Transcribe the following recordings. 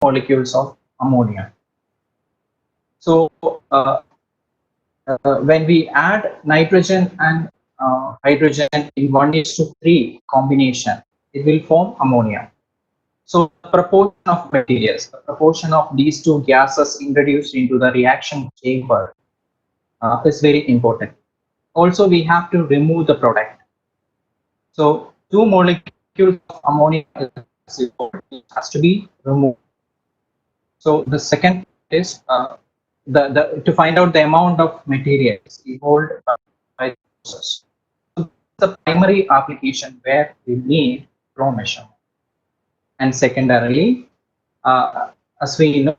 molecules of ammonia. So when we add nitrogen and hydrogen in 1:3 combination, it will form ammonia. So the proportion of materials, the proportion of these two gases introduced into the reaction chamber is very important. Also, we have to remove the product. So two molecules of ammonia has to be removed. So the second is the to find out the amount of materials evolved by the process. So the primary application where we need flow measurement. And secondarily, as we know,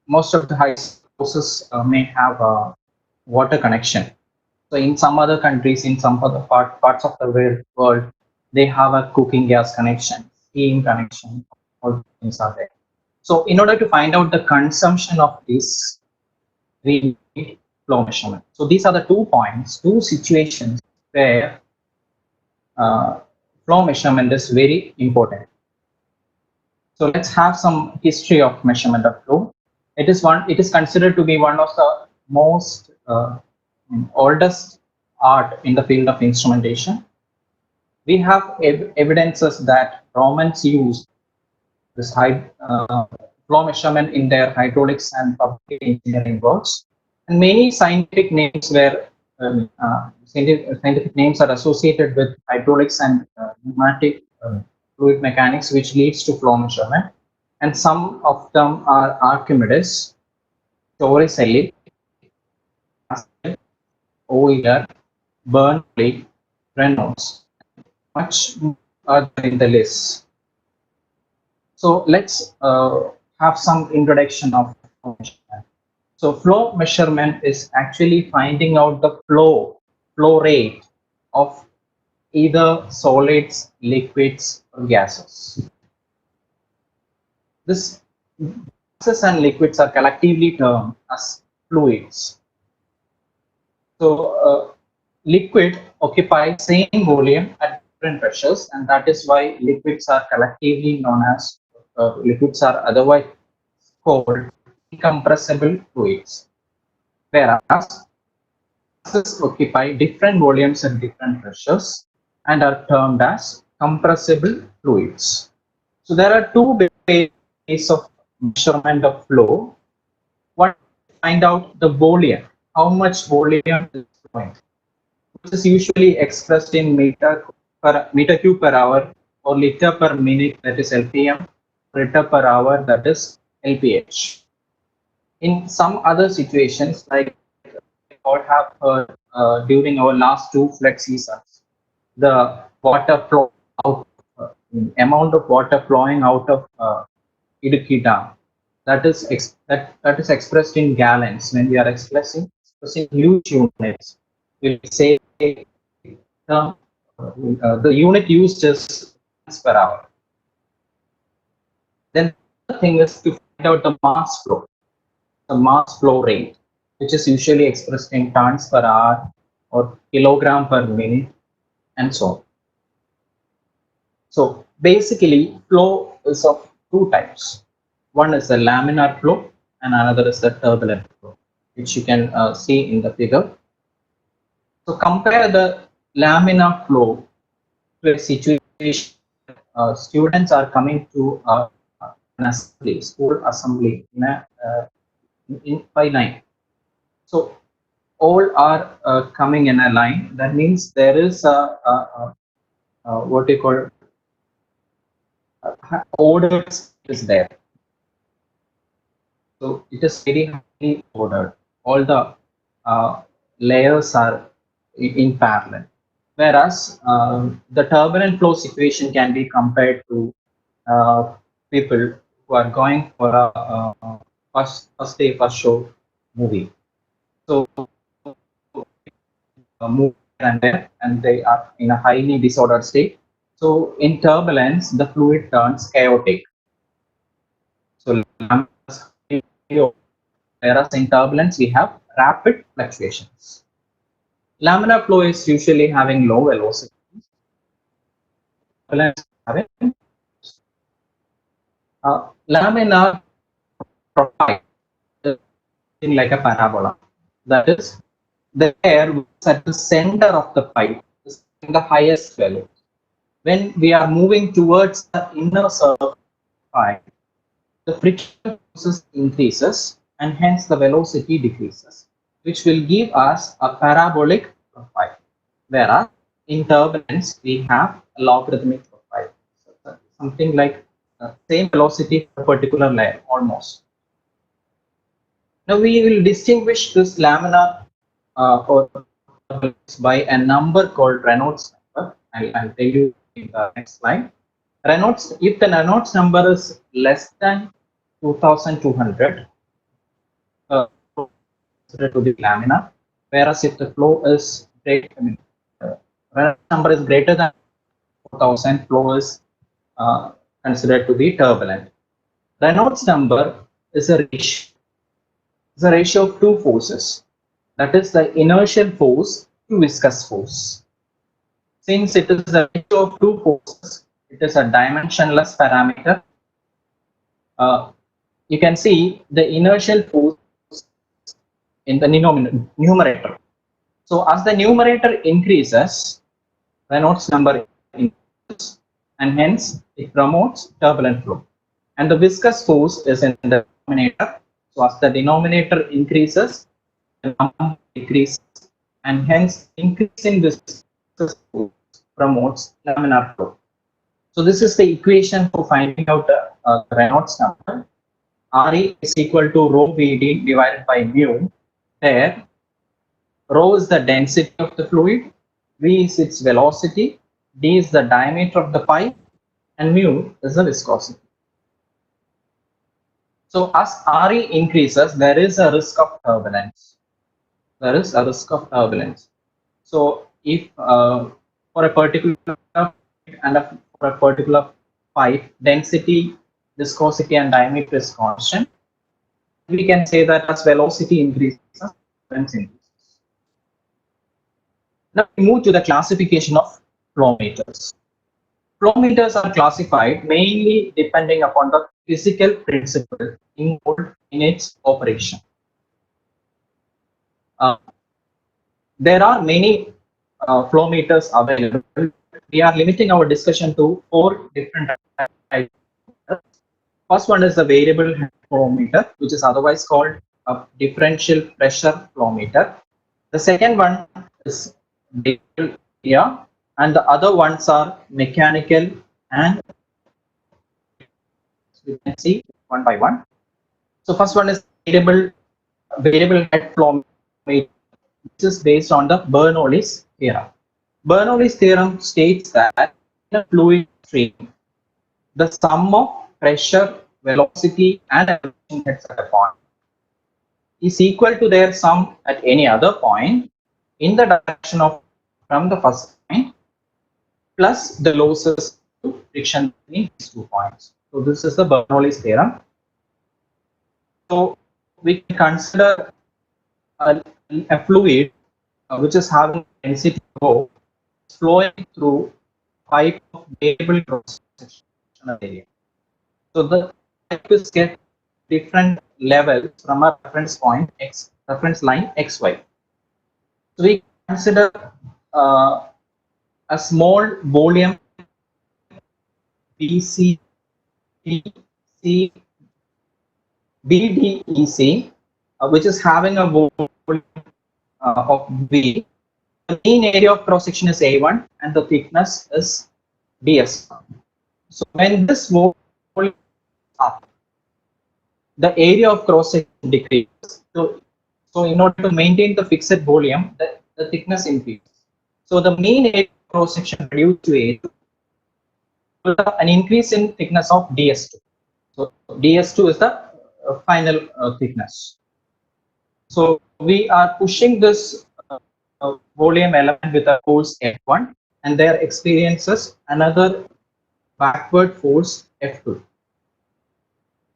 most of the high houses may have a water connection. So in some other countries, in some other parts of the world, they have a cooking gas connection, steam connection, all things are there. So in order to find out the consumption of this, we need flow measurement. So these are the 2 points, 2 situations where flow measurement is very important. So let's have some history of measurement of flow. It is considered to be one of the most oldest art in the field of instrumentation. We have evidences that Romans used this flow measurement in their hydraulics and public engineering works, and many scientific names were scientific names are associated with hydraulics and pneumatic fluid mechanics, which leads to flow measurement. And some of them are Archimedes, Torricelli, Euler, Bernoulli, Reynolds, much other in the list. So let's have some introduction of flow measurement. So flow measurement is actually finding out the flow rate of either solids, liquids, or gases. This gases and liquids are collectively termed as fluids. So liquid occupies same volume at different pressures, and that is why liquids are collectively known as liquids are otherwise called incompressible fluids, whereas gases occupy different volumes at different pressures and are termed as compressible fluids. So there are 2 ways of measurement of flow. One, find out the volume, how much volume is flowing, which is usually expressed in meter cube per hour, or liter per minute, that is LPM, liter per hour, that is LPH. In some other situations, like we all have heard during our last 2 flood seasons, the water flow out, amount of water flowing out of Idukki Dam, that is expressed in gallons. When we are expressing huge units, we say the unit used is per hour. Then the thing is to find out the mass flow, rate, which is usually expressed in tons per hour or kilogram per minute, and so on. So basically, flow is of 2 types. One is the laminar flow, and another is the turbulent flow, which you can see in the figure. So compare the laminar flow to a situation students are coming to an assembly, school assembly by line. So all are coming in a line. That means there is what you call order is there. So it is very highly ordered. All the layers are in parallel. Whereas the turbulent flow situation can be compared to people who are going for a first day, first show movie. So move and there, and they are in a highly disordered state. So in turbulence, the fluid turns chaotic. So whereas in turbulence, we have rapid fluctuations. Laminar flow is usually having low velocity. Turbulence having Laminar profile is like a parabola. That is, the air which is at the center of the pipe is in the highest value. When we are moving towards the inner surface, the friction forces increases and hence the velocity decreases, which will give us a parabolic profile. Whereas in turbulence, we have a logarithmic profile. So something like the same velocity for a particular layer almost. Now we will distinguish this laminar or by a number called Reynolds number. I'll tell you in the next slide. Reynolds, if the Reynolds number is less than 2200, considered to be laminar, whereas if the flow is great, Reynolds number is greater than 4000, flow is considered to be turbulent. Reynolds number is a ratio of two forces, that is the inertial force to viscous force. Since it is a ratio of two forces, it is a dimensionless parameter. You can see the inertial force in the numerator. So as the numerator increases, Reynolds number increases, and hence it promotes turbulent flow. And the viscous force is in the denominator. So as the denominator increases, the number decreases, and hence increasing viscous force promotes laminar flow. So this is the equation for finding out the Reynolds number. Re is equal to rho Vd divided by mu, where rho is the density of the fluid, V is its velocity, D is the diameter of the pipe, and mu is the viscosity. So as Re increases, there is a risk of turbulence. There is a risk of turbulence. So if for a particular and for a particular pipe, density, viscosity, and diameter is constant, we can say that as velocity increases, turbulence increases. Now we move to the classification of flow meters. Flow meters are classified mainly depending upon the physical principle involved in its operation. There are many flow meters available. We are limiting our discussion to 4 different types. First one is the variable head flow meter, which is otherwise called a differential pressure flow meter. The second one is variable area, and the other ones are mechanical, and we can see one by one. So first one is variable head flow meter, which is based on the Bernoulli's theorem. Bernoulli's theorem states that in a fluid stream, the sum of pressure, velocity, and elevation heads at a point is equal to their sum at any other point in the direction of from the first point plus the losses to friction between these 2 points. So this is the Bernoulli's theorem. So we can consider a fluid which is having density rho flowing through pipe of variable cross-sectional area. So the pipe is get different levels from a reference point x, reference line xy. So we consider a small volume BC BDEC, which is having a volume of V. The mean area of cross section is A1 and the thickness is ds. So when this volume is up, the area of cross section decreases. So in order to maintain the fixed volume, the thickness increases. So the mean area of cross section reduced to A2 will have an increase in thickness of ds2. So ds2 is the final thickness. So we are pushing this volume element with a force F1, and there experiences another backward force F2.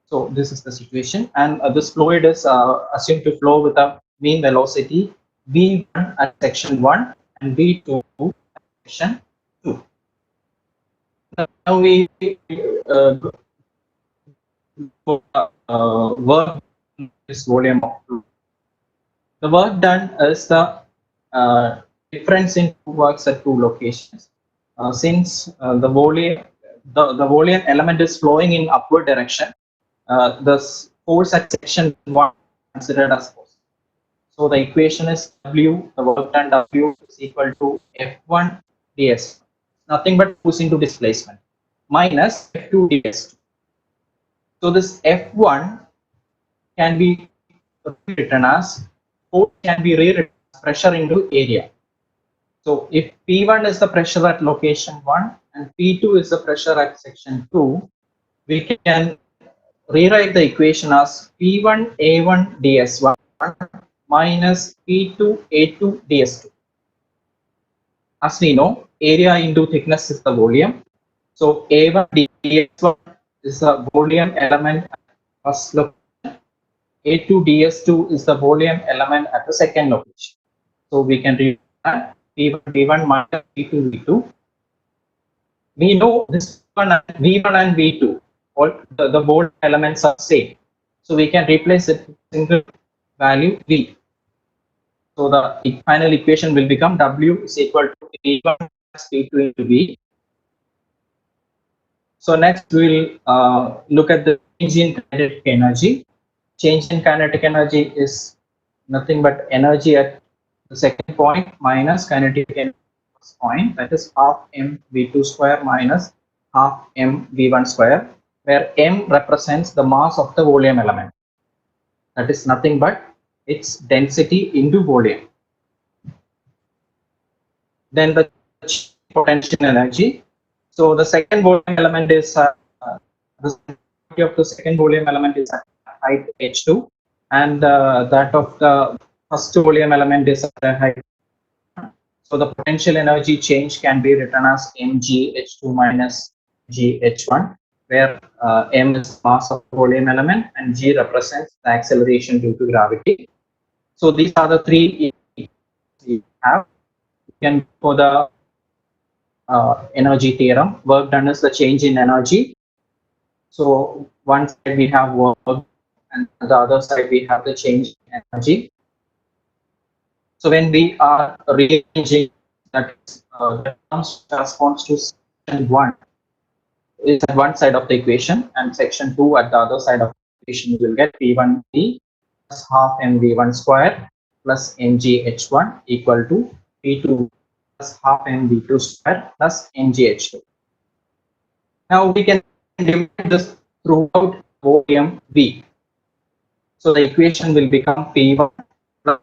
So this is the situation, and this fluid is assumed to flow with a mean velocity v1 at section 1 and v2 at section 2. Now we for work is volume of fluid. The work done is the difference in works at two locations. Since the volume element is flowing in upward direction, the force at section 1 is considered as force. So the equation is W, the work done W is equal to F1 ds, nothing but force into displacement, minus F2 ds. So this F1 can be rewritten as force can be rewritten as pressure into area. So if P1 is the pressure at location 1 and P2 is the pressure at section 2, we can rewrite the equation as P1 A1 ds1 minus P2 A2 ds2. As we know, area into thickness is the volume. So A1 ds1 is the volume element at first location. A2 ds2 is the volume element at the second location. So we can rewrite P1 V1 minus P2 V2. We know this one V1 and V2, all the volume elements are same. So we can replace it with single value V. So the final equation will become W is equal to V1 plus V2 into V. So next we will look at the change in kinetic energy. Change in kinetic energy is nothing but energy at the second point minus kinetic energy point, that is half m v2 square minus half m v1 square, where m represents the mass of the volume element. That is nothing but its density into volume. Then the potential energy. So the second volume element is the of the second volume element is at height h2, and that of the first volume element is at height. So the potential energy change can be written as mgh2 minus gh1, where m is mass of the volume element and g represents the acceleration due to gravity. So these are the three we have. You can go for the energy theorem. Work done is the change in energy. So one side we have work, and the other side we have the change in energy. So when we are rearranging that, the terms corresponds to section 1 is at one side of the equation, and section 2 at the other side of the equation, you will get P1V plus half mv1 square plus mgh1 equal to P2 plus half mv2 square plus mgh2. Now we can divide this throughout volume V. So the equation will become P1 plus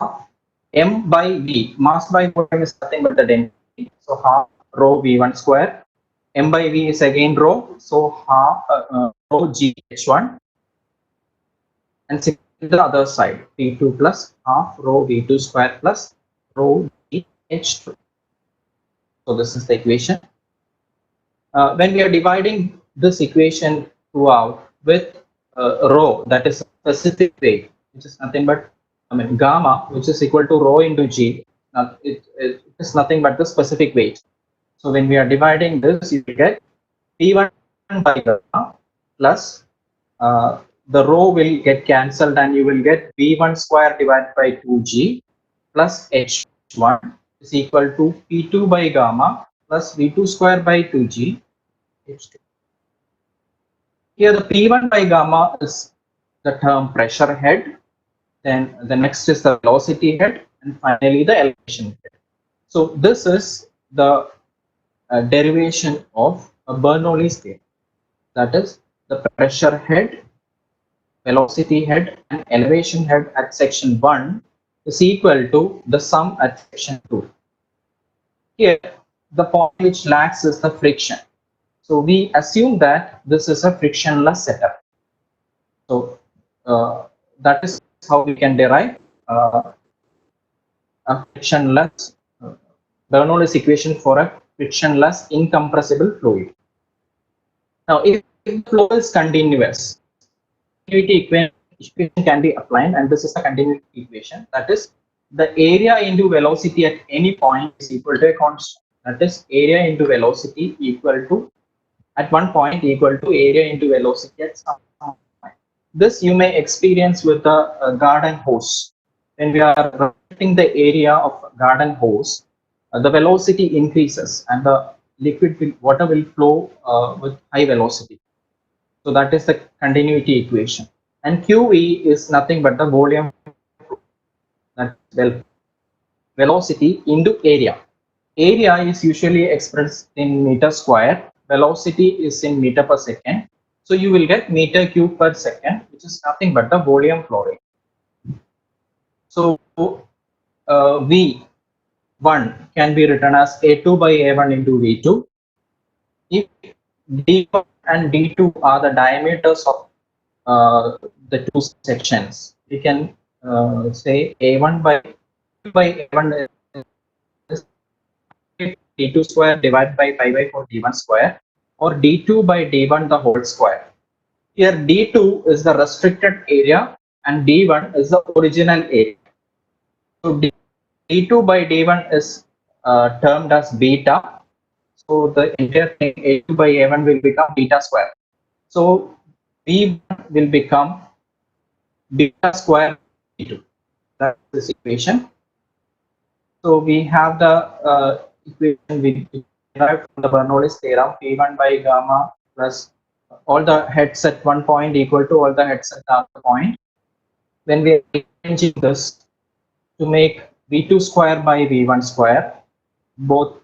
half m by v. Mass by volume is nothing but the density. So half rho v1 square. M by v is again rho. So half rho gh1. And the other side, P2 plus half rho v2 square plus rho gh2. So this is the equation. When we are dividing this equation throughout with rho, that is specific weight, which is nothing but gamma, which is equal to rho into g. It is nothing but the specific weight. So when we are dividing this, you will get P1 by gamma plus the rho will get cancelled, and you will get V1 square divided by 2g plus h1 is equal to P2 by gamma plus V2 square by 2g h2. Here the P1 by gamma is the term pressure head, then the next is the velocity head, and finally the elevation head. So this is the derivation of a Bernoulli's theorem, that is the pressure head, velocity head and elevation head at section 1 is equal to the sum at section 2. Here the point which lacks is the friction. So we assume that this is a frictionless setup. So that is how we can derive a frictionless Bernoulli's equation for a frictionless incompressible fluid. Now, if the flow is continuous, continuity equation can be applied, and this is the continuity equation. That is, the area into velocity at any point is equal to a constant. That is, area into velocity equal to at one point equal to area into velocity at some This you may experience with a garden hose. When we are rotating the area of garden hose, the velocity increases and the water will flow with high velocity. So that is the continuity equation. And QE is nothing but the volume, that velocity into area. Area is usually expressed in meter square. Velocity is in meter per second. So you will get meter cube per second, which is nothing but the volume flow rate. So V1 can be written as A2 by A1 into V2. If D1 and D2 are the diameters of the two sections, we can say A1 by A1 is D2 square divided by pi by 4 D1 square, or D2 by D1 the whole square. Here D2 is the restricted area and D1 is the original area. So D2 by D1 is termed as beta. So the entire thing A2 by A1 will become beta square. So V1 will become beta square D2. That's this equation. So we have the equation we derived from the Bernoulli's theorem, P1 by gamma plus all the heads at one point equal to all the heads at the other point. When we are changing this to make V2 square by V1 square, both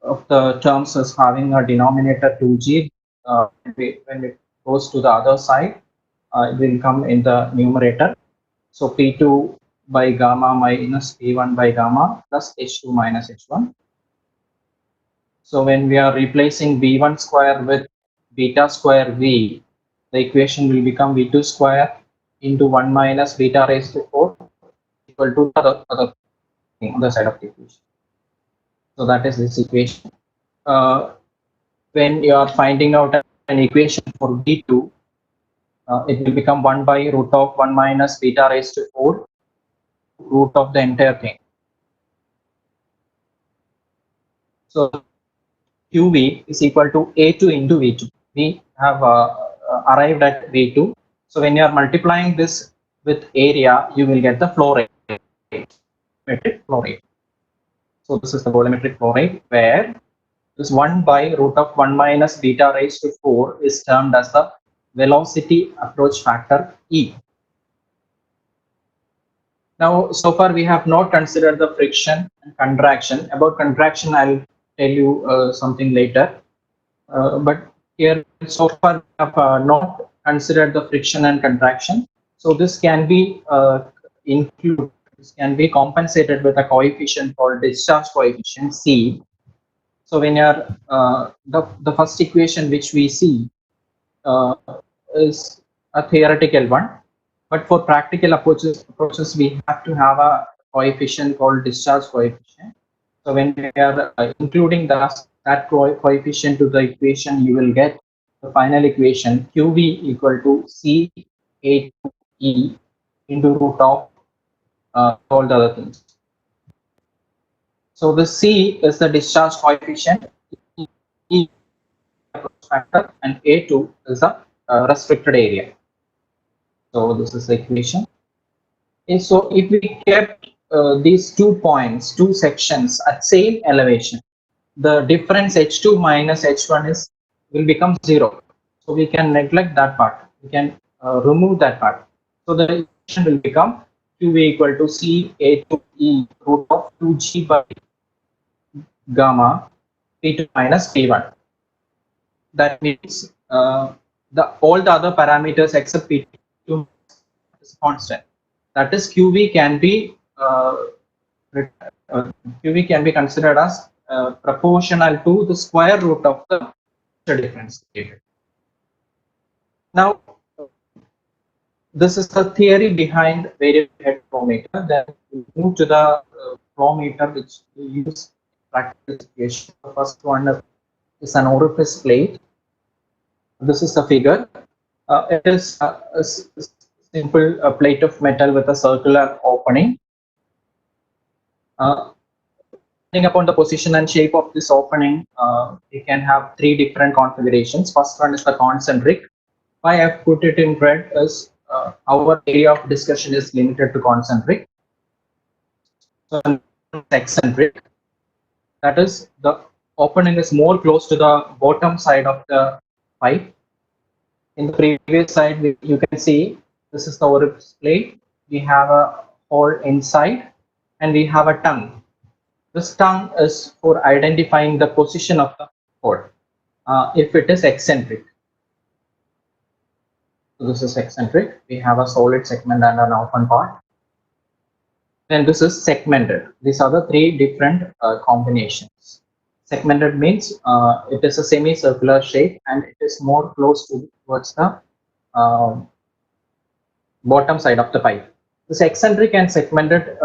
of the terms is having a denominator 2g. When it goes to the other side, it will come in the numerator. So P2 by gamma minus P1 by gamma plus H2 minus H1. So when we are replacing V1 square with beta square V, the equation will become V2 square into 1 minus beta raised to 4 equal to the other thing on the side of the equation. So that is this equation. When you are finding out an equation for V2, it will become 1 by root of 1 minus beta raised to 4 root of the entire thing. So QV is equal to A2 into V2. We have arrived at V2. So when you are multiplying this with area, you will get the flow rate, volumetric flow rate. So this is the volumetric flow rate, where this 1 by root of 1 minus beta raised to 4 is termed as the velocity approach factor E. Now, so far we have not considered the friction and contraction. About contraction, I'll tell you something later. But here, so far, we have not considered the friction and contraction. So this can be included. This can be compensated with a coefficient called discharge coefficient C. So when you're the first equation which we see is a theoretical one, but for practical approaches we have to have a coefficient called discharge coefficient. So when we are including that coefficient to the equation, you will get the final equation QV equal to C A2E into root of all the other things. So the C is the discharge coefficient, E factor, and A2 is the restricted area. So this is the equation. And so if we kept these 2 points, 2 sections at same elevation, the difference H2 minus H1 will become 0. So we can neglect that part. We can remove that part. So the equation will become QV equal to C A2E root of 2G by gamma P2 minus P1. That means all the other parameters except P2 is constant. That is QV can be considered as proportional to the square root of the difference. Now, this is the theory behind variable head flow meter. Then we move to the flow meter which we use in practical situation. The first one is an orifice plate. This is the figure. It is a simple plate of metal with a circular opening. Depending upon the position and shape of this opening, we can have 3 different configurations. First one is the concentric. Why I've put it in red is our area of discussion is limited to concentric. So eccentric, that is the opening is more close to the bottom side of the pipe. In the previous slide, you can see this is the orifice plate. We have a hole inside and we have a tongue. This tongue is for identifying the position of the hole if it is eccentric. So this is eccentric. We have a solid segment and an open part. Then this is segmented. These are the three different combinations. Segmented means it is a semicircular shape and it is more close towards the bottom side of the pipe. This eccentric and segmented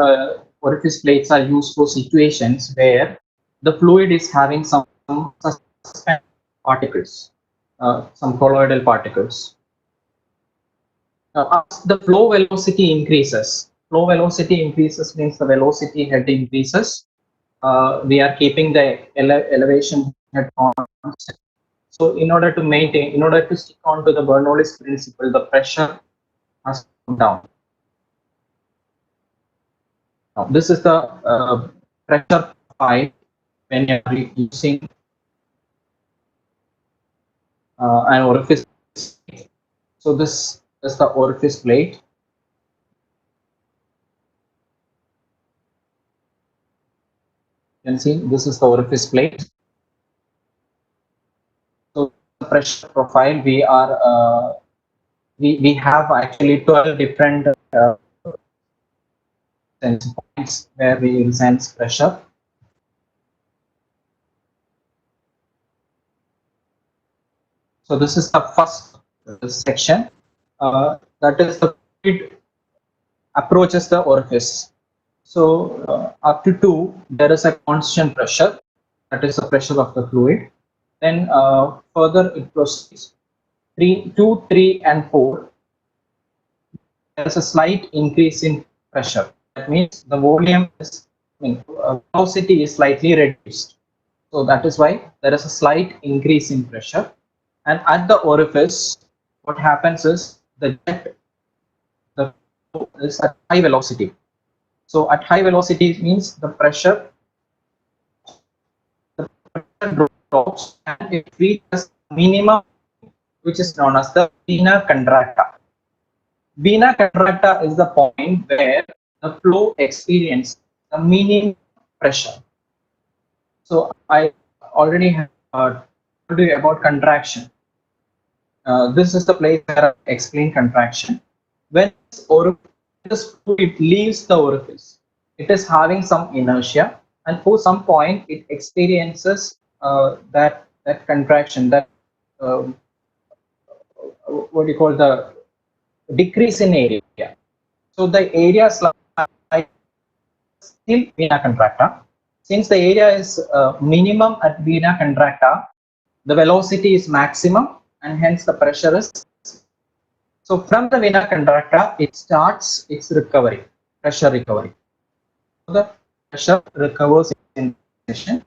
orifice plates are used for situations where the fluid is having some suspended particles, some colloidal particles. As the flow velocity increases means the velocity head increases. We are keeping the elevation head constant. So in order to stick on to the Bernoulli's principle, the pressure has to come down. Now, this is the pressure profile when you are using an orifice. So this is the orifice plate. You can see this is the orifice plate. So the pressure profile, we are we have actually 12 different sense points where we will sense pressure. So this is the first section. That is the fluid approaches the orifice. So up to 2, there is a constant pressure. That is the pressure of the fluid. Then further it proceeds. 2, 3, and 4. There is a slight increase in pressure. That means the volume is, velocity is slightly reduced. So that is why there is a slight increase in pressure. And at the orifice, what happens is the jet is at high velocity. So at high velocity means the pressure drops and it reaches minimum, which is known as the vena contracta. Vena contracta is the point where the flow experiences the minimum pressure. So I already have told you about contraction. This is the place where I explain contraction. When it leaves the orifice, it is having some inertia, and for some point it experiences that contraction, that what do you call the decrease in area. So the area is like still vena contracta. Since the area is minimum at vena contracta, the velocity is maximum and hence the pressure is. So from the vena contracta, it starts its recovery, pressure recovery. So the pressure recovers in session,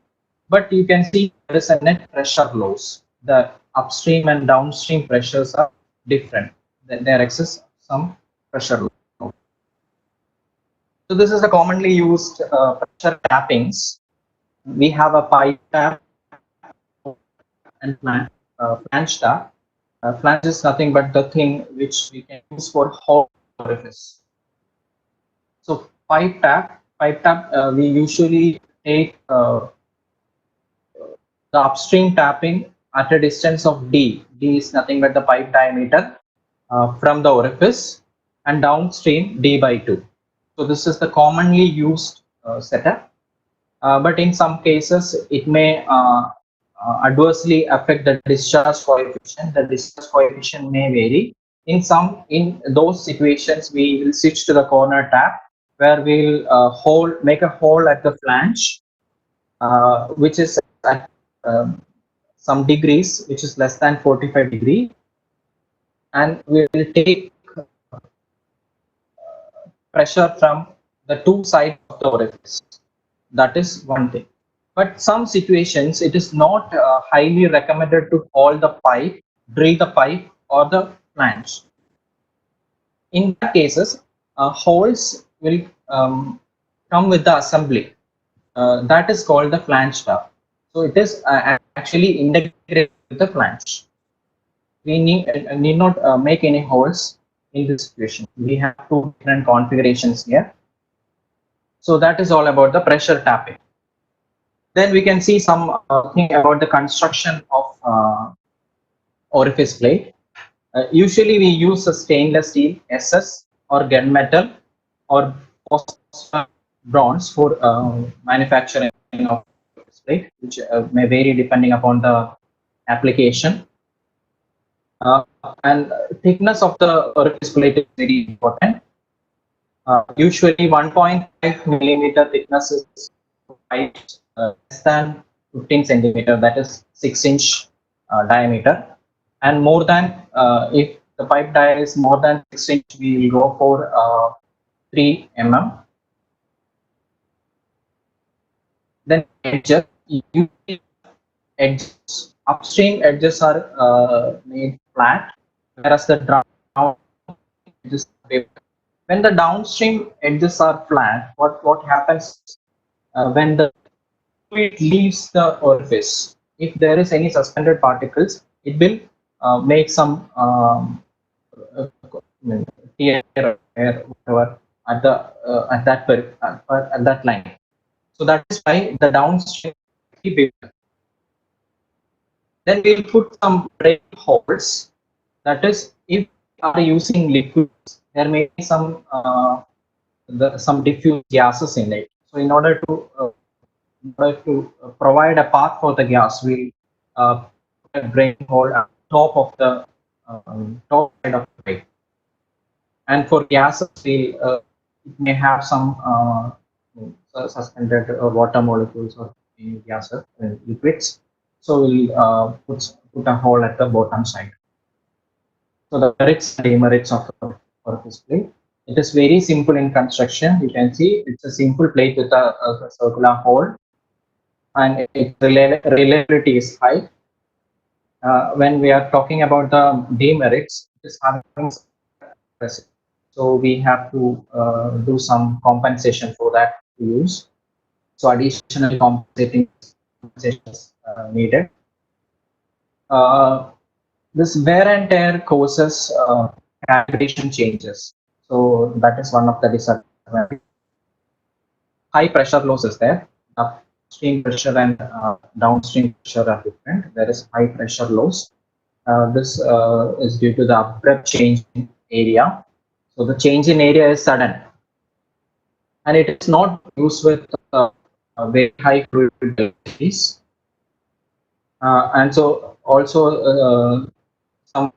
but you can see there is a net pressure loss. The upstream and downstream pressures are different. There exists some pressure loss. So this is a commonly used pressure tappings. We have a pipe tap and flange tap. Flange is nothing but the thing which we can use for hole orifice. So pipe tap, we usually take the upstream tapping at a distance of D. D is nothing but the pipe diameter from the orifice, and downstream D by 2. So this is the commonly used setup, but in some cases it may adversely affect the discharge coefficient. The discharge coefficient may vary. In those situations, we will switch to the corner tap, where we will make a hole at the flange, which is at some degrees, which is less than 45 degrees, and we will take pressure from the two sides of the orifice. That is one thing. But some situations, it is not highly recommended to hold the pipe, drill the pipe or the flange. In that cases, holes will come with the assembly. That is called the flange valve. So it is actually integrated with the flange. We need not make any holes in this situation. We have two different configurations here. So that is all about the pressure tapping. Then we can see some thing about the construction of orifice plate. Usually we use a stainless steel SS or gunmetal or bronze for manufacturing of orifice plate, which may vary depending upon the application. And thickness of the orifice plate is very important. Usually 1.5 millimeter thickness is less than 15 centimeter, that is 6-inch diameter, and more than if the pipe dia is more than 6 inch, we will go for 3 mm. Then edges, edges, upstream edges are made flat, whereas the down edges are big. When the downstream edges are flat, what happens when the fluid leaves the orifice? If there is any suspended particles, it will make some tear or whatever at the at that line. So that is why the downstream will be bigger. Then we'll put some drain holes. That is, if we are using liquids, there may be some some diffuse gases in it. So in order to provide a path for the gas, we'll put a drain hole at the top of the top side of the pipe. And for gases, it may have some suspended water molecules or gases, liquids. So we'll put a hole at the bottom side. So the merits and demerits of the orifice plate. It is very simple in construction. You can see it's a simple plate with a circular hole, and its reliability is high. When we are talking about the demerits, it is having so we have to do some compensation for that to use. So additional compensating is needed. This wear and tear causes calibration changes. So that is one of the disadvantages. High pressure loss is there. Upstream pressure and downstream pressure are different. There is high pressure loss. This is due to the abrupt change in area. So the change in area is sudden, and it is not used with very high fluid densities. And so also some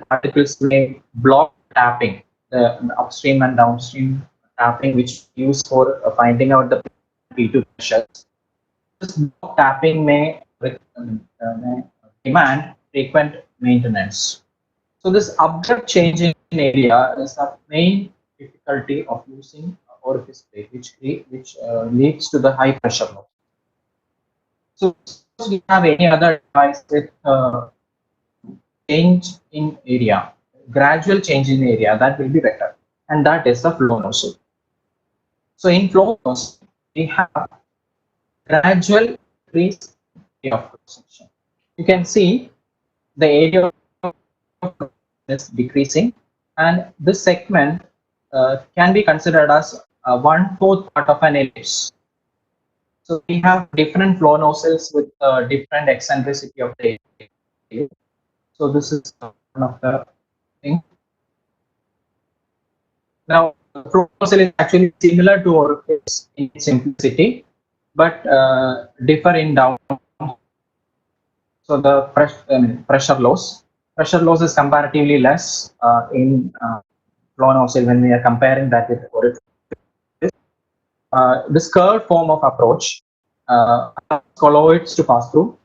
particles may block tapping, the upstream and downstream tapping, which we use for finding out the P2 pressures. This block tapping may demand frequent maintenance. So this abrupt change in area is the main difficulty of using orifice plate, which leads to the high pressure loss. So suppose we have any other device with change in area, gradual change in area, that will be better, and that is the flow nozzle. So in flow nozzle, we have gradual increase of cross section. You can see the area of is decreasing, and this segment can be considered as 1/4 part of an ellipse. So we have different flow nozzles with different eccentricity of the area. So this is one of the things. Now, flow nozzle is actually similar to orifice in simplicity, but differ in down. So the pressure loss is comparatively less in flow nozzle when we are comparing that with orifice. This curved form of approach allows colloids to pass through.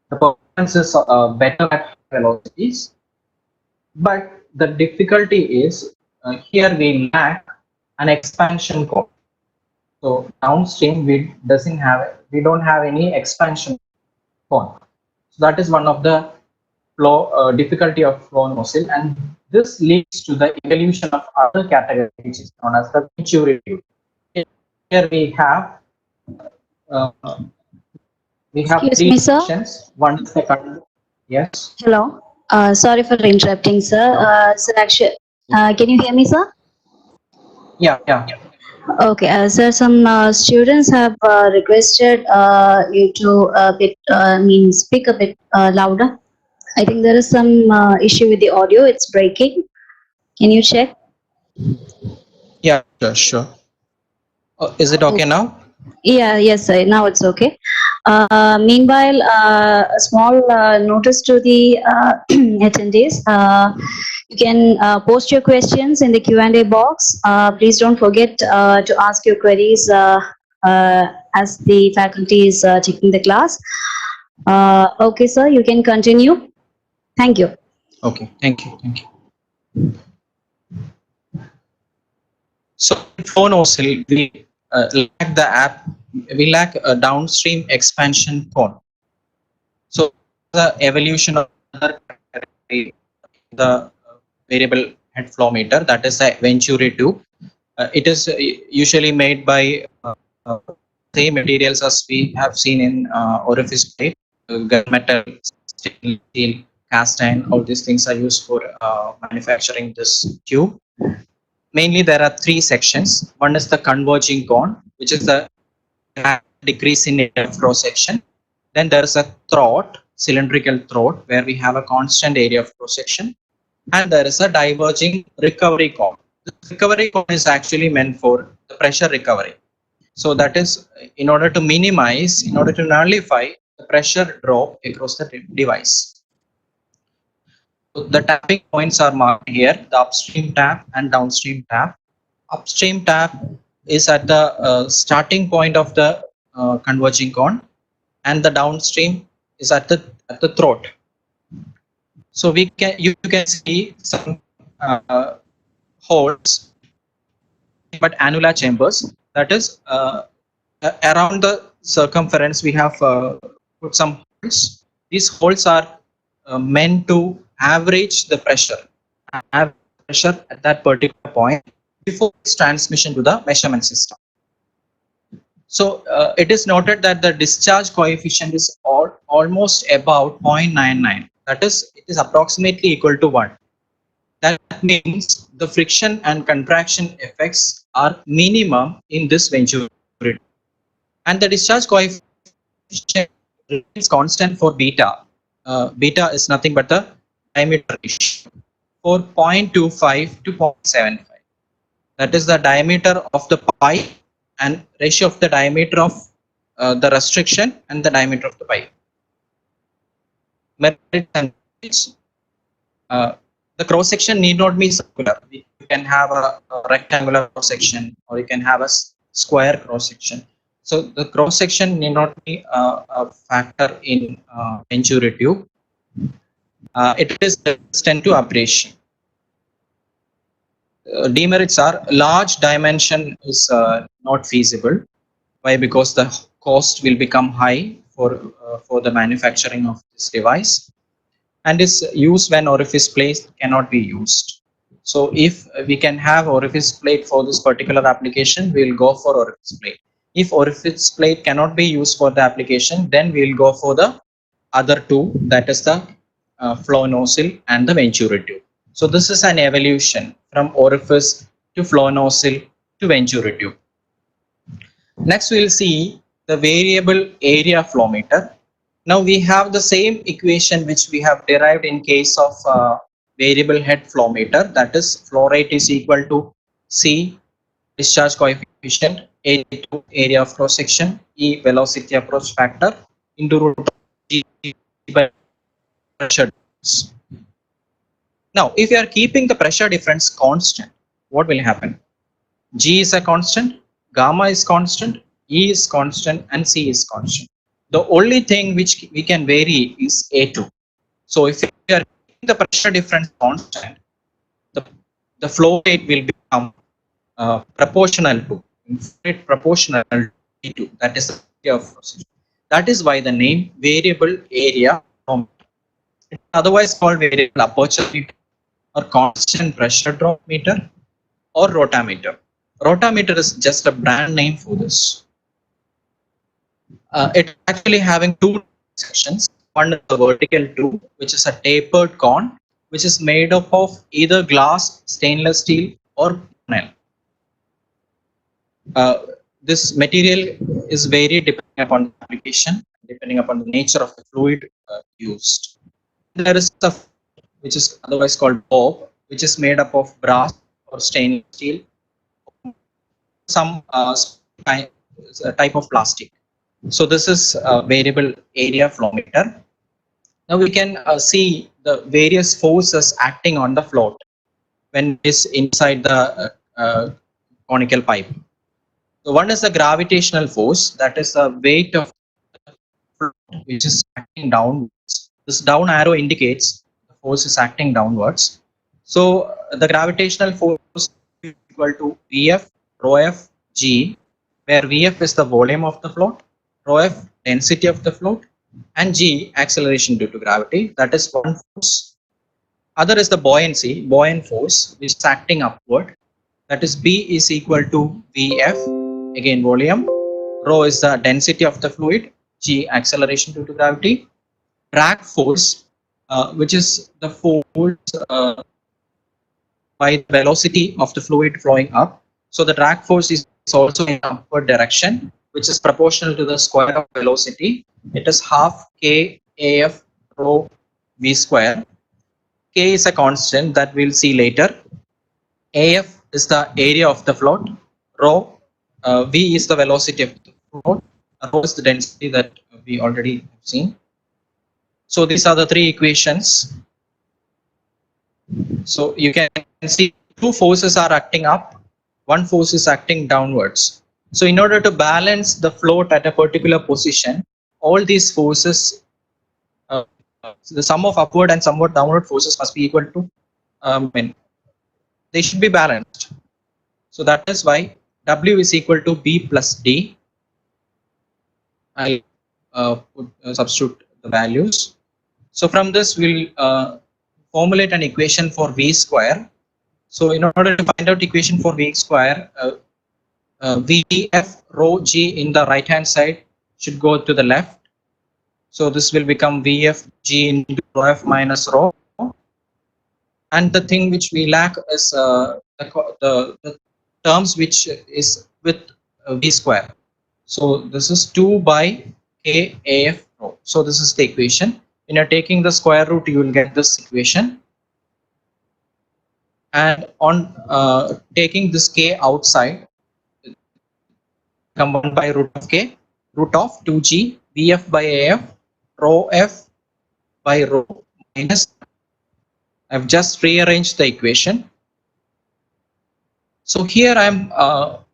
The performance is better at velocities, but the difficulty is here we lack an expansion cone. So downstream we don't have any expansion cone. So that is one of the difficulty of flow nozzle, and this leads to the evolution of other category, which is known as the venturi. Here uh, we have Excuse three me, sir. sections. One is the yes. Hello. Sorry for interrupting, sir. Hello. Sir, actually, can you hear me, sir? Yeah, yeah. Okay, sir. Some students have requested you to speak a bit louder. I think there is some issue with the audio. It's breaking. Can you check? Yeah, sure, sure. Is it okay now? Yeah, yes, sir. Now it's okay. Meanwhile, a small notice to the attendees. You can post your questions in the Q&A box. Please don't forget to ask your queries as the faculty is taking the class. Okay, sir, you can continue. Thank you. Okay, thank you, thank you. So flow nozzle, we lack a downstream expansion cone. So the evolution of the variable head flow meter, that is a Venturi tube. It is usually made by same materials as we have seen in orifice plate, gunmetal, steel, cast iron. All these things are used for manufacturing this tube. Mainly, there are three sections. One is the converging cone, which is the decrease in area of cross section. Then there is a throat, cylindrical throat, where we have a constant area of cross section. And there is a diverging recovery cone. The recovery cone is actually meant for the pressure recovery. So that is in order to minimize, in order to nullify the pressure drop across the device. So the tapping points are marked here, the upstream tap and downstream tap. Upstream tap is at the starting point of the converging cone, and the downstream is at the throat. So you can see some holes, but annular chambers. That is around the circumference we have put some holes. These holes are meant to average the pressure at that particular point before its transmission to the measurement system. So it is noted that the discharge coefficient is almost about 0.99. That is, it is approximately equal to 1. That means the friction and contraction effects are minimum in this Venturi. And the discharge coefficient is constant for beta. Beta is nothing but the diameter ratio for 0.25 to 0.75. That is the diameter of the pipe and ratio of the diameter of the restriction and the diameter of the pipe. Merits and the cross section need not be circular. You can have a rectangular cross section, or you can have a square cross section. So the cross section need not be a factor in Venturi tube. It is resistant to abrasion. Demerits are large dimension is not feasible. Why? Because the cost will become high for the manufacturing of this device, and is used when orifice plate cannot be used. So if we can have orifice plate for this particular application, we will go for orifice plate. If orifice plate cannot be used for the application, then we will go for the other two, that is the flow nozzle and the Venturi tube. So this is an evolution from orifice to flow nozzle to Venturi tube. Next we will see the variable area flow meter. Now we have the same equation which we have derived in case of variable head flow meter, that is flow rate is equal to C discharge coefficient, A to area of cross section, E velocity approach factor into root of G by pressure. Now if you are keeping the pressure difference constant, what will happen? G is a constant, gamma is constant, E is constant, and C is constant. The only thing which we can vary is A2. So if we are keeping the pressure difference constant, the flow rate will become proportional to E2. That is the area of procedure. That is why the name variable area flow meter. It's otherwise called variable aperture meter or constant pressure drop meter or rotameter. Rotameter is just a brand name for this. It's actually having two sections. One is the vertical tube, which is a tapered cone, which is made up of either glass, stainless steel, or panel. This material is varied depending upon the application, depending upon the nature of the fluid used. There is a which is otherwise called bob, which is made up of brass or stainless steel, some type of plastic. So this is a variable area flow meter. Now we can see the various forces acting on the float when it is inside the conical pipe. So one is the gravitational force, that is the weight of the float which is acting downwards. This down arrow indicates the force is acting downwards. So the gravitational force is equal to Vf rho f g, where Vf is the volume of the float, rho f density of the float, and g acceleration due to gravity. That is one force. Other is the buoyancy, buoyant force, which is acting upward. That is B is equal to Vf, again volume, rho is the density of the fluid, g acceleration due to gravity. Drag force, which is the force by the velocity of the fluid flowing up. So the drag force is also in upward direction, which is proportional to the square of velocity. It is half k af rho v square. K is a constant that we'll see later. Af is the area of the float. Rho, v is the velocity of the float. Rho is the density that we already have seen. So these are the three equations. So you can see two forces are acting up, one force is acting downwards. So in order to balance the float at a particular position, all these forces, the sum of upward and somewhat downward forces must be equal to, they should be balanced. So that is why W is equal to B plus D. I'll substitute the values. So from this we'll formulate an equation for V square. So in order to find out equation for V square, Vf rho g in the right hand side should go to the left. So this will become Vf g into rho f minus rho. And the thing which we lack is the terms which is with V square. So this is 2 by k af rho. So this is the equation. When you're taking the square root, you will get this equation. And on taking this k outside, come 1 by root of k, root of 2g Vf by Af rho f by rho minus. I've just rearranged the equation. So here I'm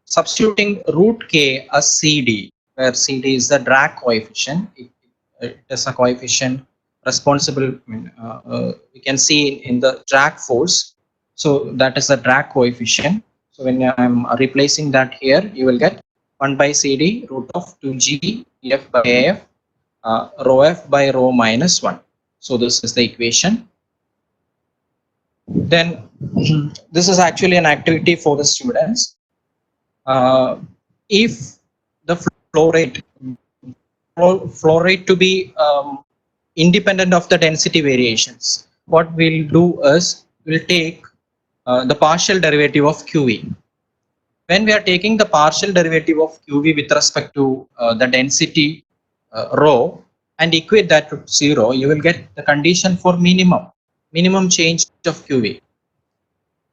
substituting root k as Cd, where Cd is the drag coefficient. It is a coefficient responsible, we can see in the drag force. So that is the drag coefficient. So when I'm replacing that here, you will get 1 by Cd root of 2g F by Af rho f by rho minus 1. So this is the equation. Then this is actually an activity for the students. If the flow rate to be independent of the density variations, what we'll do is we'll take the partial derivative of QV. When we are taking the partial derivative of QV with respect to the density rho and equate that to 0, you will get the condition for minimum change of QV.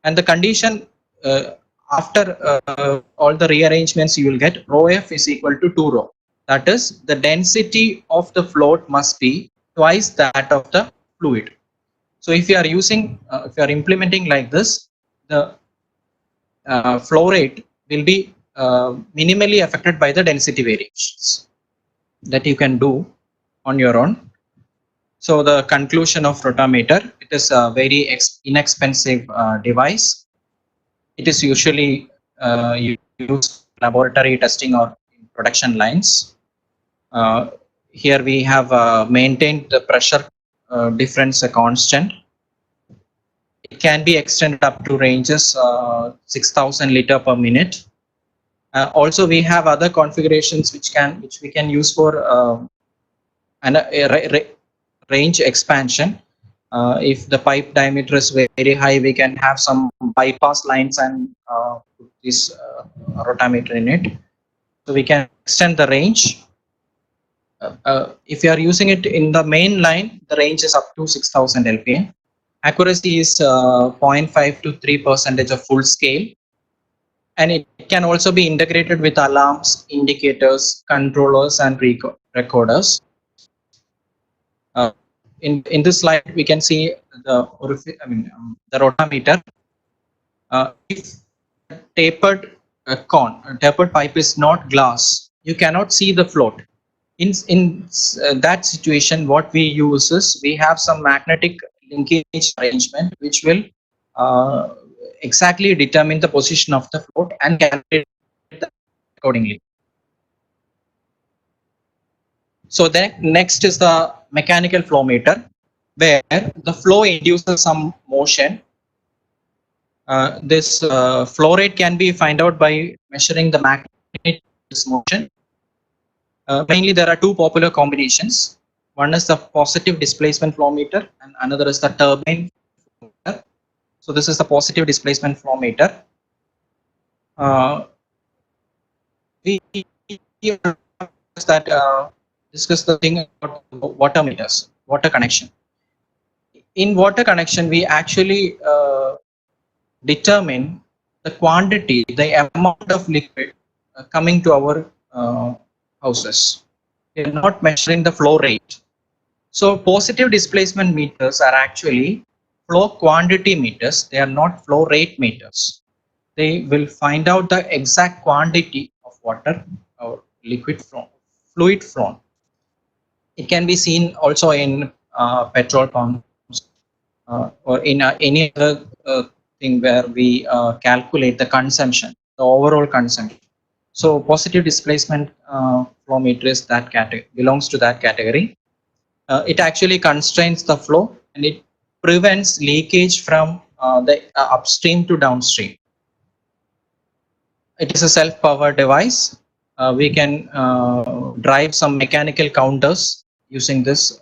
And the condition after all the rearrangements, you will get rho f is equal to 2 rho. That is, the density of the float must be twice that of the fluid. So if you are using, if you are implementing like this, the flow rate will be minimally affected by the density variations that you can do on your own. So the conclusion of rotameter, it is a very inexpensive device. It is usually used in laboratory testing or in production lines. Here we have maintained the pressure difference a constant. It can be extended up to ranges 6,000 liter per minute. Also, we have other configurations which we can use for range expansion. If the pipe diameter is very high, we can have some bypass lines and put this rotameter in it, so we can extend the range. If you are using it in the main line, the range is up to 6,000 lpm. Accuracy is 0.5 to 3% of full scale, and it can also be integrated with alarms, indicators, controllers, and recorders. In this slide, we can see the rotameter. If tapered tapered pipe is not glass, you cannot see the float. In that situation, what we use is we have some magnetic linkage arrangement which will exactly determine the position of the float and calculate it accordingly. So then next is the mechanical flow meter, where the flow induces some motion. This flow rate can be found out by measuring the magnetic motion. Mainly there are two popular combinations. One is the positive displacement flow meter and another is the turbine flow meter. So this is the positive displacement flow meter. We discuss the thing about water meters, water connection. In water connection, we actually determine the quantity, the amount of liquid coming to our houses. We are not measuring the flow rate. So positive displacement meters are actually flow quantity meters. They are not flow rate meters. They will find out the exact quantity of water or liquid flow, fluid flow. It can be seen also in petrol pumps or in any other thing where we calculate the consumption, the overall consumption. So positive displacement flow meter is that category, belongs to that category. It actually constrains the flow and it prevents leakage from the upstream to downstream. It is a self-powered device. We can drive some mechanical counters using this.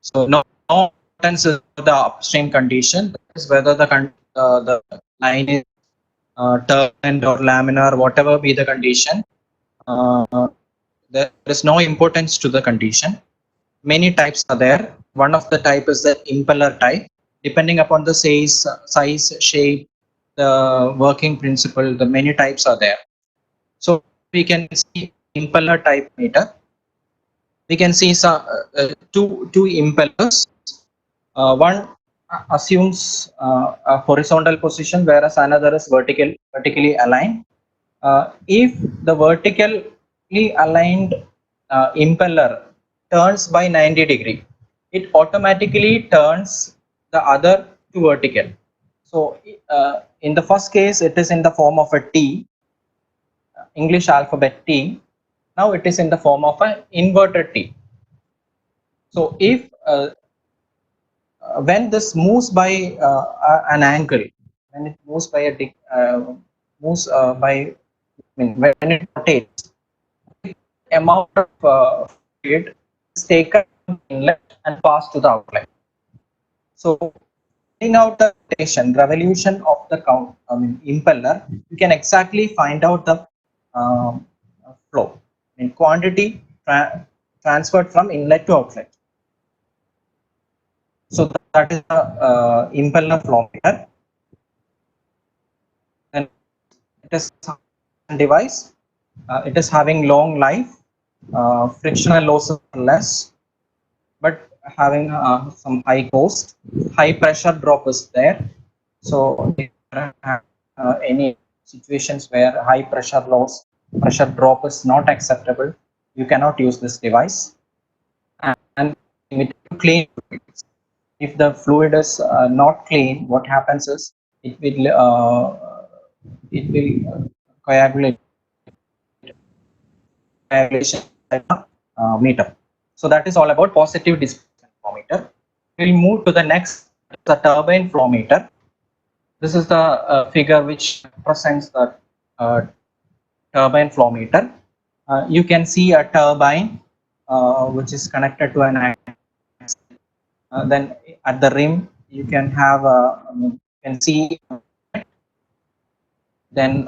So no importance is the upstream condition, is whether the line is turned or laminar, whatever be the condition. There is no importance to the condition. Many types are there. One of the type is the impeller type. Depending upon the size, shape, the working principle, the many types are there. So we can see impeller type meter. We can see some two impellers. One assumes a horizontal position, whereas another is vertically aligned. If the vertically aligned impeller turns by 90 degree, it automatically turns the other to vertical. So in the first case, it is in the form of a T, English alphabet T. Now it is in the form of an inverted T. So if when this moves by an angle, when it moves by when it rotates, the amount of fluid is taken from the inlet and passed to the outlet. So finding out the rotation, revolution of the impeller, you can exactly find out the flow in quantity transferred from inlet to outlet. So that is the impeller flow meter. And it is a device. It is having long life, frictional losses are less, but having some high cost. High pressure drop is there. So if there are any situations where high pressure drop is not acceptable, you cannot use this device. And clean fluids. If the fluid is not clean, what happens is it will coagulate meter. So that is all about positive displacement flow meter. We'll move to the next, the turbine flow meter. This is the figure which represents the turbine flow meter. You can see a turbine which is connected to an axle. Then at the rim you can have you can see. Then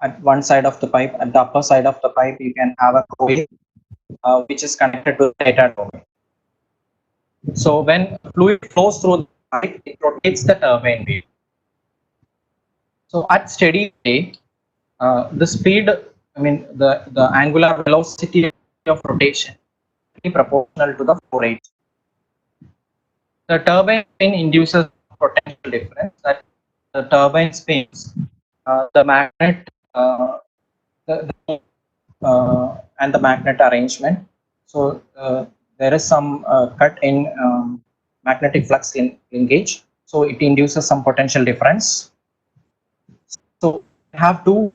at one side of the pipe, at the upper side of the pipe, you can have a coil which is connected to the data domain. So when fluid flows through the pipe, it rotates the turbine wheel. So at steady state, the speed, I mean the angular velocity of rotation is proportional to the flow rate. The turbine spin induces potential difference that the turbine spins, the magnet, and the magnet arrangement. So there is some cut in magnetic flux linkage. So it induces some potential difference. So we have two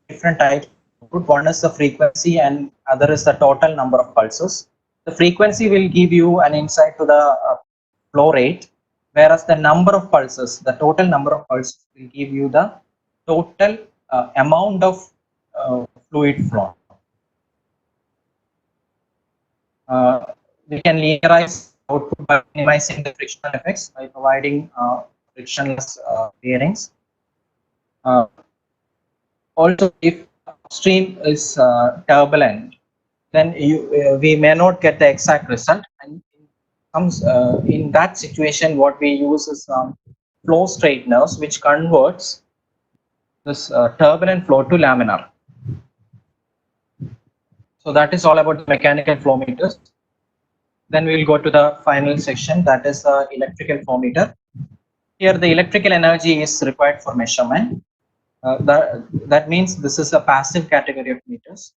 different types. One is the frequency and other is the total number of pulses. The frequency will give you an insight to the flow rate, whereas the number of pulses, the total number of pulses will give you the total amount of fluid flow. We can linearize output by minimizing the frictional effects by providing frictionless bearings. Also, if upstream is turbulent, then we may not get the exact result. And in that situation, what we use is flow straighteners, which converts this turbulent flow to laminar. So that is all about the mechanical flow meters. Then we will go to the final section, that is the electrical flow meter. Here the electrical energy is required for measurement. That means this is a passive category of meters.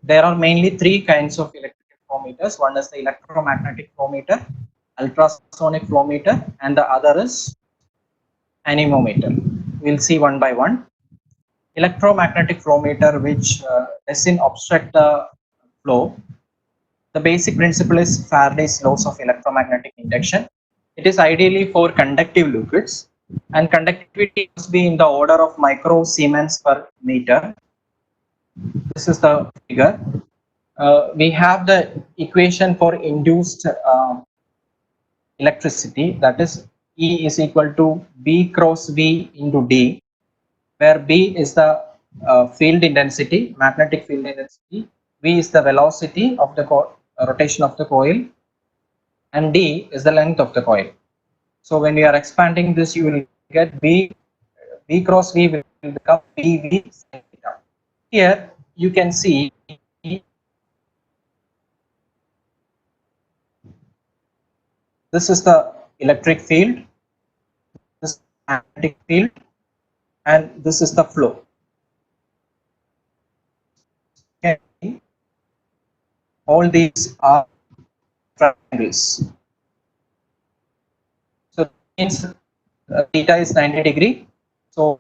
There are mainly three kinds of electrical flow meters. One is the electromagnetic flow meter, ultrasonic flow meter, and the other is anemometer. We'll see one by one. Electromagnetic flow meter, which doesn't obstruct the flow. The basic principle is Faraday's laws of electromagnetic induction. It is ideally for conductive liquids, and conductivity must be in the order of micro Siemens per meter. This is the figure. We have the equation for induced electricity, that is E is equal to B cross V into D, where B is the field intensity, magnetic field intensity, V is the velocity of the rotation of the coil, and D is the length of the coil. So when we are expanding this, you will get B cross V will become BV sin theta. Here you can see this is the electric field, this is the magnetic field, and this is the flow. Okay. All these are triangles. So means theta is 90 degree. So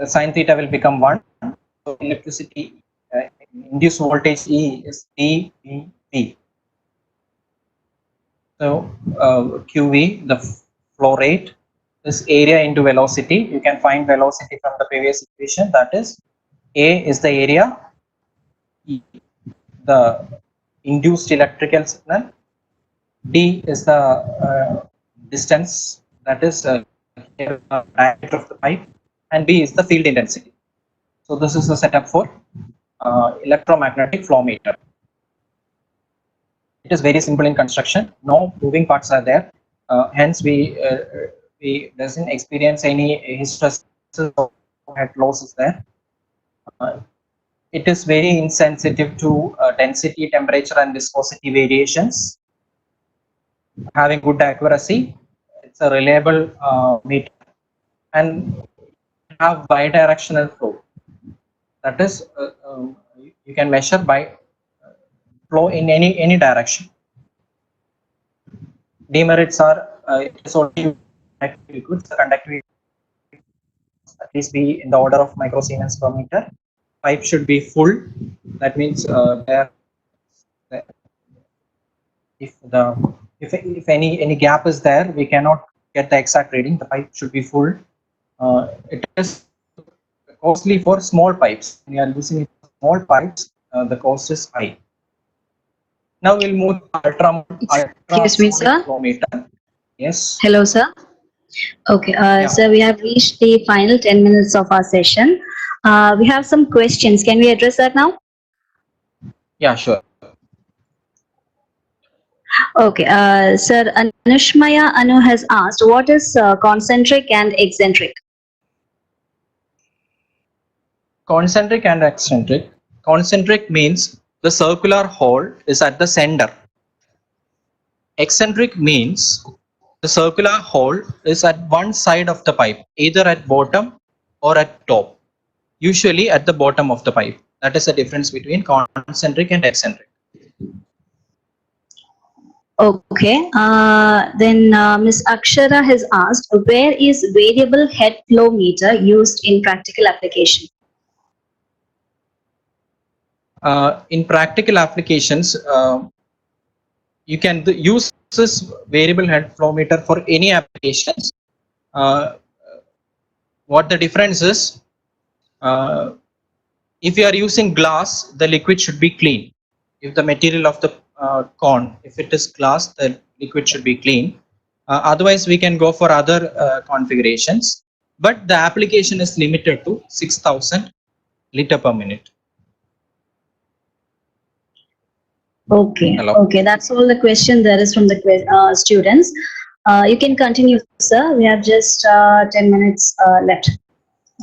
sin theta will become 1. So electricity induced voltage E is dBV. So QV, the flow rate, is area into velocity. You can find velocity from the previous equation. That is, A is the area, E, the induced electrical signal, D is the distance, that is diameter of the pipe, and B is the field intensity. So this is the setup for electromagnetic flow meter. It is very simple in construction. No moving parts are there. Hence, we doesn't experience any hysteresis or head losses there. It is very insensitive to density, temperature, and viscosity variations. Having good accuracy, it's a reliable meter, and have bidirectional flow. That is, you can measure by flow in any direction. Demerits are it is only liquids. The conductivity at least be in the order of micro Siemens per meter. pipe should be full. That means if any gap is there, we cannot get the exact reading. The pipe should be full. It is costly for small pipes. When you are using small pipes, the cost is high. Now we'll move to Excuse me, ultrasonic sir. flow meter. Yes. Hello, sir. Okay, Yeah. so we have reached the final 10 minutes of our session. We have some questions. Can we address that now? Yeah, sure. Okay, sir, Anushmaya Anu has asked, what is concentric and eccentric? Concentric and eccentric. Concentric means the circular hole is at the center. Eccentric means the circular hole is at one side of the pipe, either at bottom or at top. Usually at the bottom of the pipe. That is the difference between concentric and eccentric. Okay, then Ms. Akshara has asked, where is variable head flow meter used in practical application? In practical applications, you can use this variable head flow meter for any applications. What the difference is, if you are using glass, the liquid should be clean. If the material of the cone, if it is glass, the liquid should be clean. Otherwise, we can go for other configurations, but the application is limited to 6,000 liter per minute. Okay, Hello. okay, that's all the question there is from the students. You can continue, sir. We have just 10 minutes left.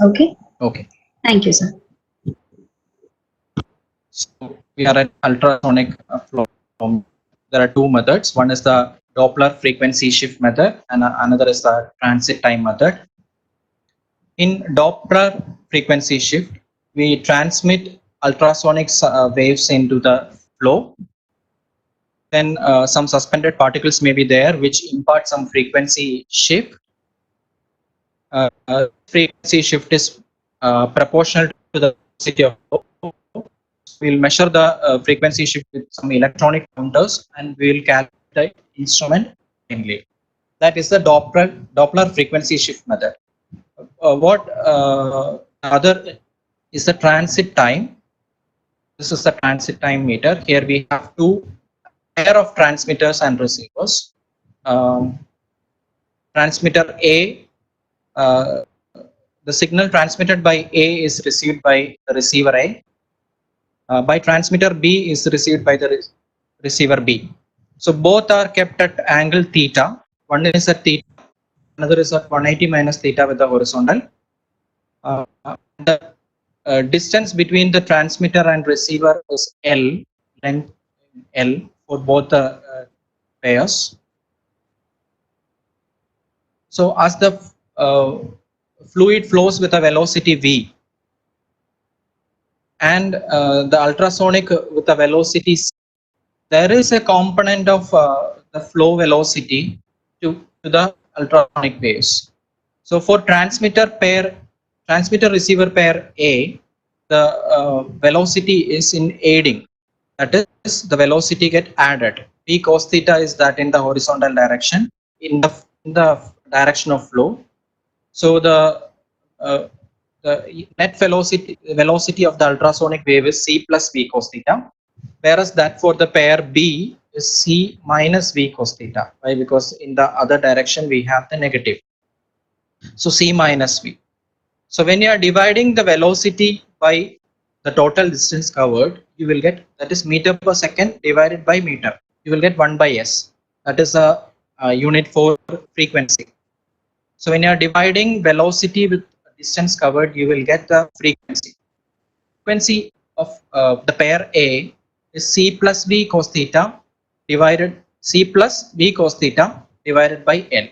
Okay. Okay. Thank you, sir. So we are at ultrasonic flow. There are two methods. One is the Doppler frequency shift method, and another is the transit time method. In Doppler frequency shift, we transmit ultrasonic waves into the flow. Then some suspended particles may be there, which impart some frequency shift. Frequency shift is proportional to the velocity of flow. We'll measure the frequency shift with some electronic counters, and we will calculate the instrument mainly. That is the Doppler frequency shift method. What other is the transit time? This is the transit time meter. Here we have two pair of transmitters and receivers. Transmitter A, the signal transmitted by A is received by the receiver A. By transmitter B is received by the receiver B. So both are kept at angle theta. One is at theta, another is at 180 minus theta with the horizontal. The distance between the transmitter and receiver is L, length L for both the pairs. So as the fluid flows with a velocity V, and the ultrasonic with a velocity C, there is a component of the flow velocity to the ultrasonic waves. So for transmitter receiver pair A, the velocity is in aiding. That is, the velocity get added. P cos theta is that in the horizontal direction, in the direction of flow. So the net velocity of the ultrasonic wave is C plus V cos theta, whereas that for the pair B is C minus V cos theta. Why? Because in the other direction we have the negative. So C minus V. So when you are dividing the velocity by the total distance covered, you will get, that is meter per second divided by meter. You will get 1 by S. That is a unit for frequency. So when you are dividing velocity with distance covered, you will get the frequency. Frequency of the pair A is C plus V cos theta divided C plus V cos theta divided by L,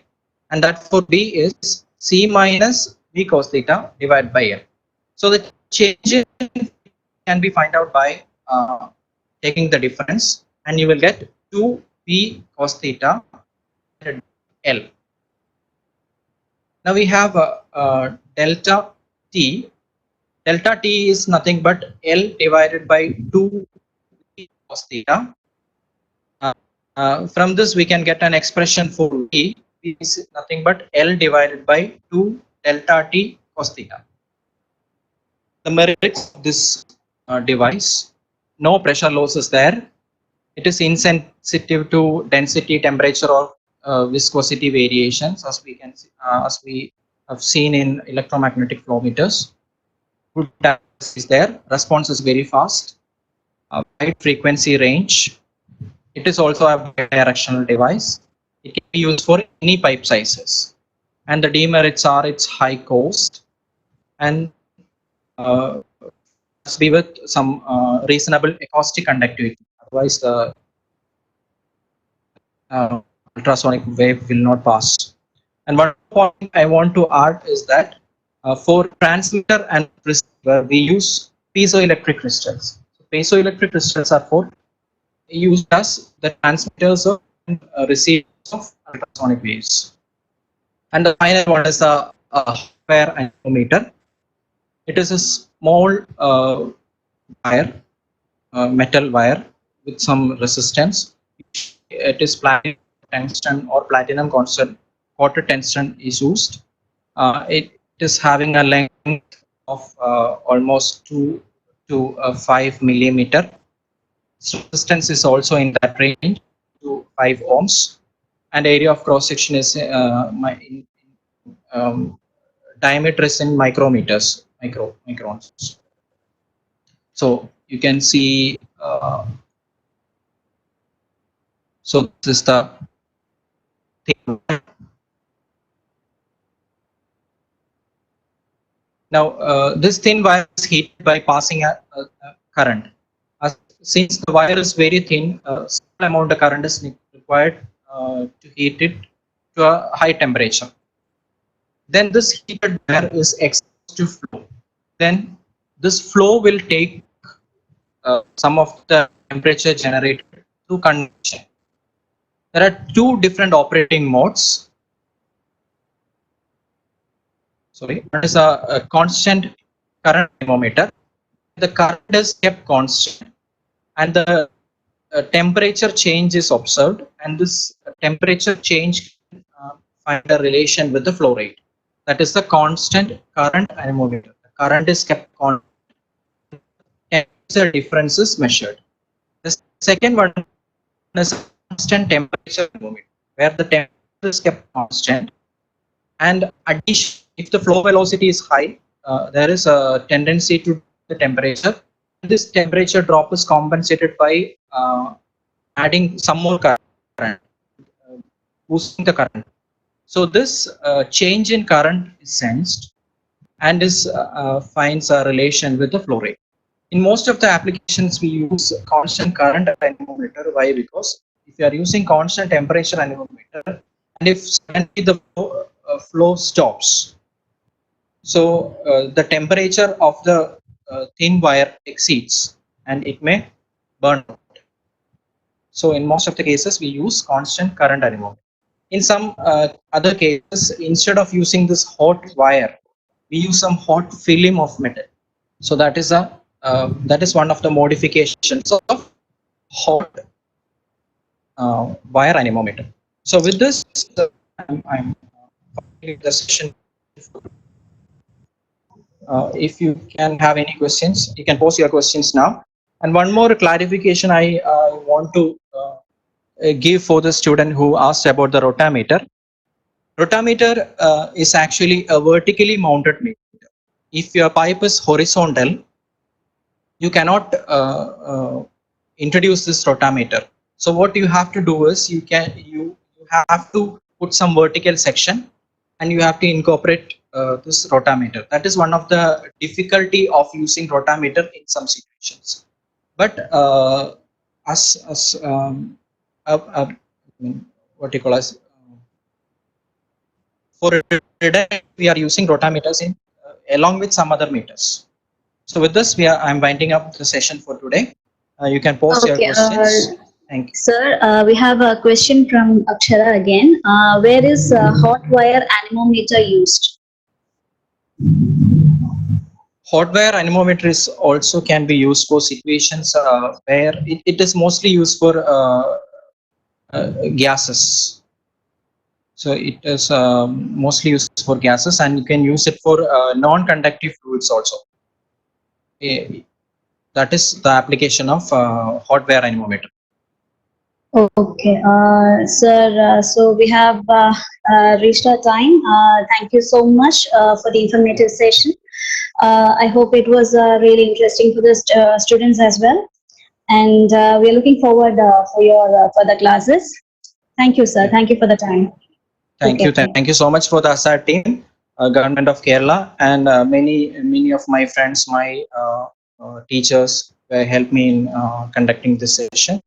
and that for B is C minus V cos theta divided by L. So the change can be found out by taking the difference, and you will get 2V cos theta divided by L. Now we have delta T. Delta T is nothing but L divided by 2 cos theta. From this we can get an expression for V is nothing but L divided by 2 delta T cos theta. The merits of this device: no pressure loss is there. It is insensitive to density, temperature, or viscosity variations, as we can see, as we have seen in electromagnetic flow meters. Good dynamics is there. Response is very fast. Wide frequency range. It is also a bidirectional device. It can be used for any pipe sizes. And the demerits are its high cost and must be with some reasonable acoustic conductivity. Otherwise, the ultrasonic wave will not pass. And one point I want to add is that for transmitter and receiver, we use piezoelectric crystals. So piezoelectric crystals are for used as the transmitters of receivers of ultrasonic waves. And the final one is a wire anemometer. It is a small wire, metal wire with some resistance. It is platinum tungsten or platinum constant coated tungsten is used. It is having a length of almost 2 to 5 millimeter. Resistance is also in that range, to 5 ohms, and area of cross section is diameter is in micrometers, microns. So you can see. So this is the thing. Now this thin wire is heated by passing a current. Since the wire is very thin, a small amount of current is required to heat it to a high temperature. Then this heated wire is exposed to flow. Then this flow will take some of the temperature generated through convection. There are two different operating modes. Sorry, one is a constant current anemometer. The current is kept constant, and the temperature change is observed, and this temperature change find a relation with the flow rate. That is the constant current anemometer. The current is kept constant, temperature difference is measured. The second one is constant temperature anemometer, where the temperature is kept constant, and addition, if the flow velocity is high, there is a tendency to the temperature. This temperature drop is compensated by adding some more current, boosting the current. So this change in current is sensed and is finds a relation with the flow rate. In most of the applications, we use constant current anemometer. Why? Because if you are using constant temperature anemometer, and if suddenly the flow stops, so the temperature of the thin wire exceeds and it may burn out. So in most of the cases, we use constant current anemometer. In some other cases, instead of using this hot wire, we use some hot film of metal. So that is one of the modifications of hot wire anemometer. So with this, I'm the session. If you can have any questions, you can post your questions now. And one more clarification I want to give for the student who asked about the rotameter. Rotameter is actually a vertically mounted meter. If your pipe is horizontal, you cannot introduce this rotameter. So what you have to do is you have to put some vertical section, and you have to incorporate this rotameter. That is one of the difficulty of using rotameter in some situations. But what you call as for we are using rotameters in along with some other meters. So with this, I'm winding up the session for today. You can post your questions. Thank you. Sir, we have a question from Akshara again. Where is hot wire anemometer used? Hot wire anemometer is also can be used for situations where it is mostly used for gases. So it is mostly used for gases, and you can use it for non-conductive fluids also. That is the application of hot wire anemometer. Okay, sir. So we have reached our time. Thank you so much for the informative session. I hope it was really interesting for the students as well. And we are looking forward for your further classes. Thank you, sir. Thank you for the time. Thank you. Okay. Thank you so much for the ASA team, Government of Kerala, and many of my friends, my teachers helped me in conducting this session.